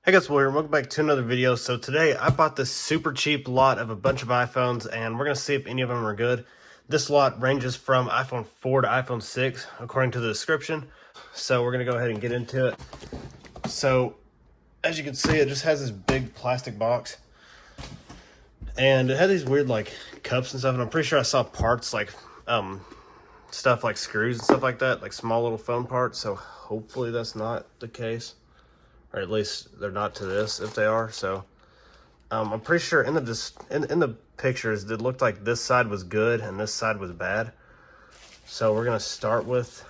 Hey guys, Will here. Welcome back to another video. So today I bought this super cheap lot of a bunch of iPhones and we're going to see if any of them are good. This lot ranges from iPhone 4 to iPhone 6 according to the description. So we're going to go ahead and get into it. So as you can see, it just has this big plastic box. And it had these weird like cups and stuff, and I'm pretty sure I saw parts like stuff like screws and stuff like that, like small little phone parts. So hopefully that's not the case. Or at least they're not to this if they are. So I'm pretty sure in the pictures it looked like this side was good and this side was bad. So we're gonna start with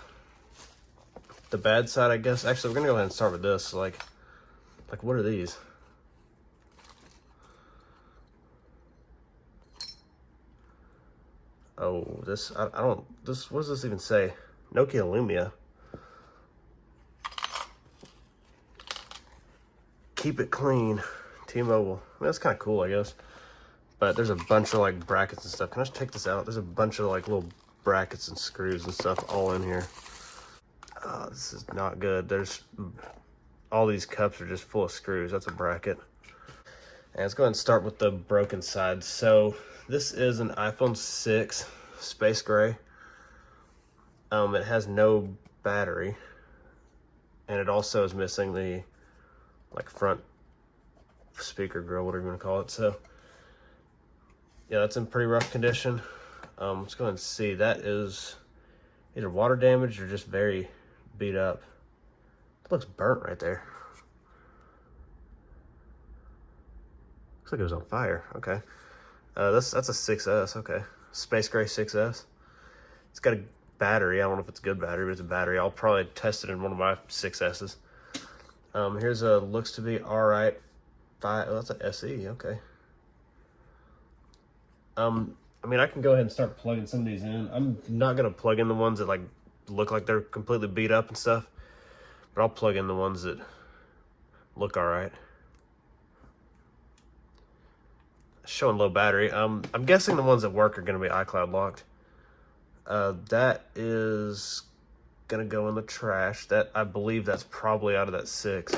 the bad side, I guess. Actually, we're gonna go ahead and start with this. Like what are these? Oh, this I don't this what does this even say? Nokia Lumia. Keep it clean. T-Mobile. I mean, that's kind of cool, I guess. But there's a bunch of like brackets and stuff. Can I just take this out? There's a bunch of like little brackets and screws and stuff all in here. Oh, this is not good. There's all these cups are just full of screws. That's a bracket. And let's go ahead and start with the broken side. So this is an iPhone 6 space gray. It has no battery, and it also is missing the like front speaker grill, whatever you want to call it. So yeah, that's in pretty rough condition. Let's go ahead and see. That is either water damaged or just very beat up. It looks burnt right there. Looks like it was on fire. Okay. That's a 6S. Okay. Space Gray 6S. It's got a battery. I don't know if it's a good battery, but it's a battery. I'll probably test it in one of my 6Ss. Here's a looks to be all right. Oh, that's an SE. Okay. I mean, I can go ahead and start plugging some of these in. I'm not gonna plug in the ones that like look like they're completely beat up and stuff, but I'll plug in the ones that look all right. Showing low battery. I'm guessing the ones that work are gonna be iCloud locked. That is gonna go in the trash. That I believe that's probably out of that 6.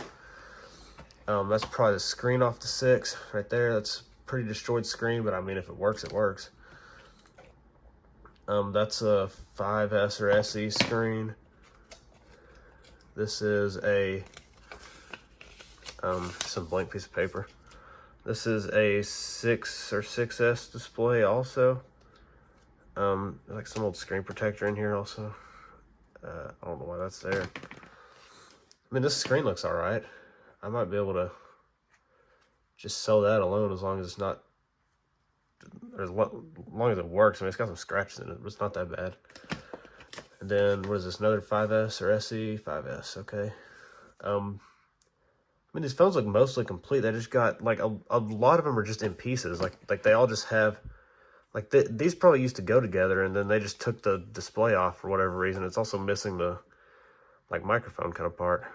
That's probably the screen off the 6 right there. That's pretty destroyed screen, but I mean, if it works, it works. That's a 5S or SE screen. This is a some blank piece of paper. This is a 6 or 6S display also. Like some old screen protector in here also. I don't know why that's there. I mean, this screen looks all right. I might be able to just sell that alone as long as it's not, or as long as it works. I mean, it's got some scratches in it, but it's not that bad. And then, what is this, another 5S or SE? 5S, okay. I mean, these phones look mostly complete. They just got, like, a lot of them are just in pieces. Like they all just have, like, these probably used to go together, and then they just took the display off for whatever reason. It's also missing the, like, microphone kind of part.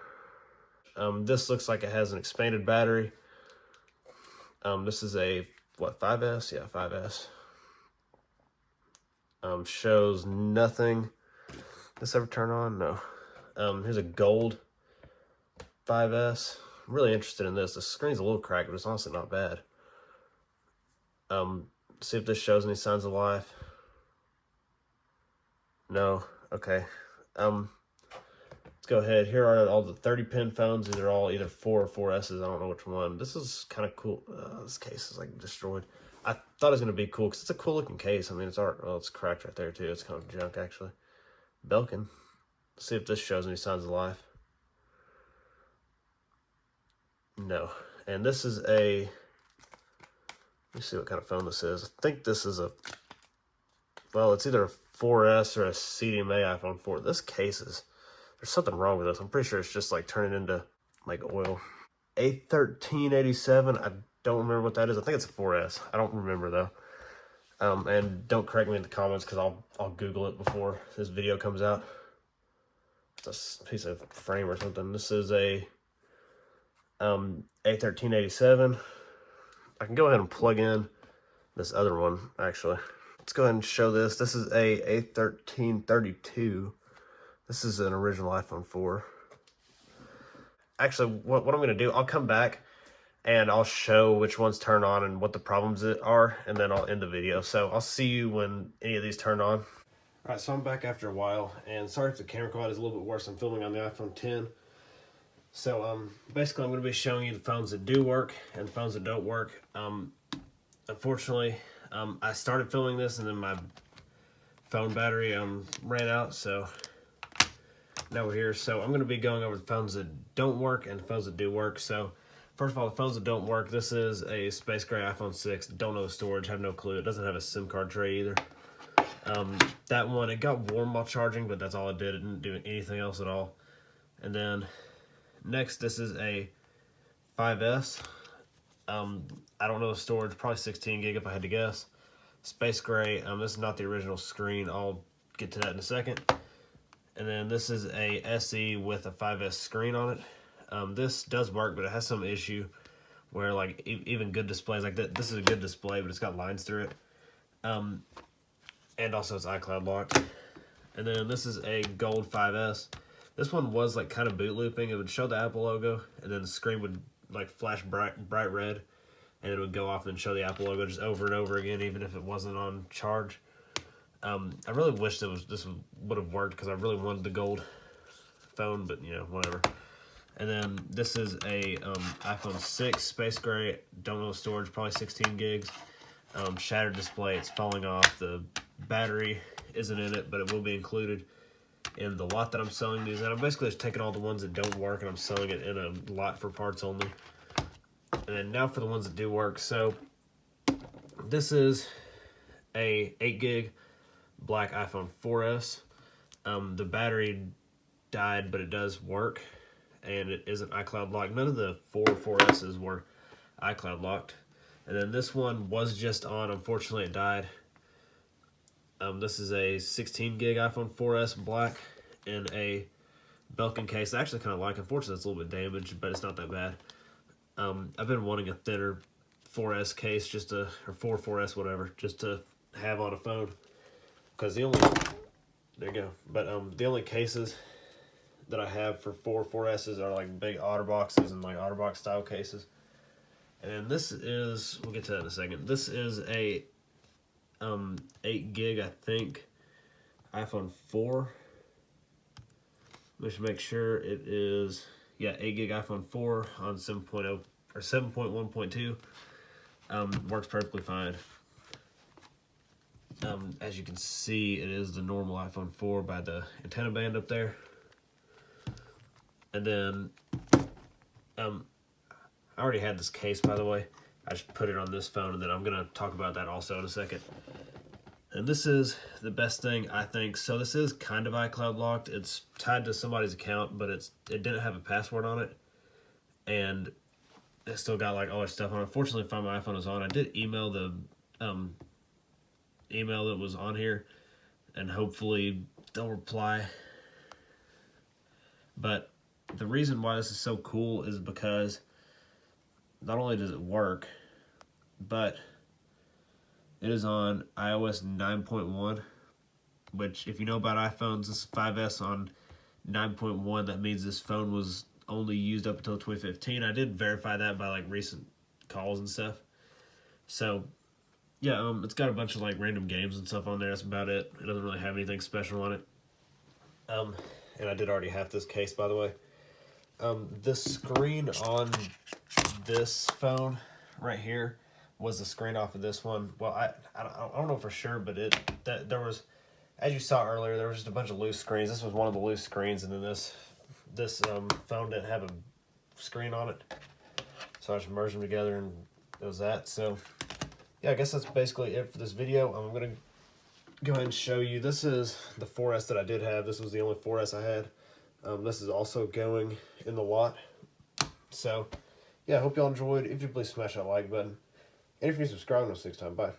This looks like it has an expanded battery. This is a, what, 5S? Yeah, 5S. Shows nothing. This ever turn on? No. Here's a gold 5S. I'm really interested in this. The screen's a little cracked, but it's honestly not bad. See if this shows any signs of life. No. Okay. Let's go ahead. Here are all the 30-pin phones. These are all either 4 or 4Ss. I don't know which one. This is kind of cool. This case is like destroyed. I thought it was going to be cool because it's a cool looking case. I mean, it's art. Well, it's cracked right there too. It's kind of junk actually. Belkin. Let's see if this shows any signs of life. No. And this is a, let me see what kind of phone this is. I think this is a, well, it's either a 4S or a CDMA iPhone 4. This case is, there's something wrong with this. I'm pretty sure it's just like turning into like oil. A1387, I don't remember what that is. I think it's a 4S. I don't remember though. And don't correct me in the comments because I'll Google it before this video comes out. It's a piece of frame or something. This is a A1387. I can go ahead and plug in this other one actually. Let's go ahead and show this. This is a A1332. This is an original iPhone 4. actually, what I'm going to do, I'll come back and I'll show which ones turn on and what the problems are, and then I'll end the video. So I'll see you when any of these turn on. All right, so I'm back after a while, and sorry if the camera quality is a little bit worse. I'm filming on the iPhone 10. So basically I'm going to be showing you the phones that do work and the phones that don't work. Unfortunately, I started filming this and then my phone battery ran out, so now we're here. So I'm going to be going over the phones that don't work and the phones that do work. So first of all, the phones that don't work, this is a space gray iPhone 6. Don't know the storage, have no clue. It doesn't have a SIM card tray either. That one, it got warm while charging, but that's all it did. It didn't do anything else at all. And then next, this is a 5S. I don't know the storage, probably 16 gig if I had to guess. Space gray. This is not the original screen. I'll get to that in a second. And then this is a SE with a 5S screen on it. This does work, but it has some issue where like even good displays like that. This is a good display, but it's got lines through it. And also it's iCloud locked. And then this is a gold 5S. This one was like kind of boot looping. It would show the Apple logo, and then the screen would like flash bright red, and it would go off and show the Apple logo just over and over again, even if it wasn't on charge. I really wish this would have worked because I really wanted the gold phone, but you know, whatever. And then this is a iPhone 6 space gray. Don't know storage, probably 16 gigs. Shattered display. It's falling off. The battery isn't in it, but it will be included in the lot that I'm selling these. And I'm basically just taking all the ones that don't work and I'm selling it in a lot for parts only. And then now for the ones that do work. So this is a 8 gig black iPhone 4S. The battery died, but it does work, and it isn't iCloud locked. None of the 4S were iCloud locked. And then this one was just on. Unfortunately, it died. This is a 16 gig iPhone 4S black in a Belkin case. I actually kind of like. Unfortunately, it's a little bit damaged, but it's not that bad. I've been wanting a thinner 4S case, or 4S, whatever, just to have on a phone. Because there you go. But the only cases that I have for 4S are like big OtterBoxes and like OtterBox style cases. And this is, we'll get to that in a second. This is a 8 gig, I think, iPhone 4. We should make sure it is, yeah, 8 gig iPhone 4 on 7.0 or 7.1.2. Works perfectly fine. As you can see, it is the normal iPhone 4 by the antenna band up there. And then, I already had this case, by the way. I just put it on this phone, and then I'm going to talk about that also in a second. And this is the best thing, I think. So this is kind of iCloud locked. It's tied to somebody's account, but it didn't have a password on it. And it still got like all their stuff on it. Unfortunately, if my iPhone is on, I did email the email that was on here, and hopefully they'll reply. But the reason why this is so cool is because not only does it work, but it is on iOS 9.1, which if you know about iPhones, this is 5S on 9.1. That means this phone was only used up until 2015. I did verify that by like recent calls and stuff. So yeah, it's got a bunch of like random games and stuff on there. That's about it. It doesn't really have anything special on it. And I did already have this case, by the way. The screen on this phone right here was the screen off of this one. Well, I don't know for sure, but there was, as you saw earlier, there was just a bunch of loose screens. This was one of the loose screens, and then this phone didn't have a screen on it, so I just merged them together, and it was that. So yeah, I guess that's basically it for this video. I'm gonna go ahead and show you. This is the 4S that I did have. This was the only 4S I had. This is also going in the lot. So yeah, I hope y'all enjoyed. If you please smash that like button. And if you're subscribed, I'll see you next time. Bye.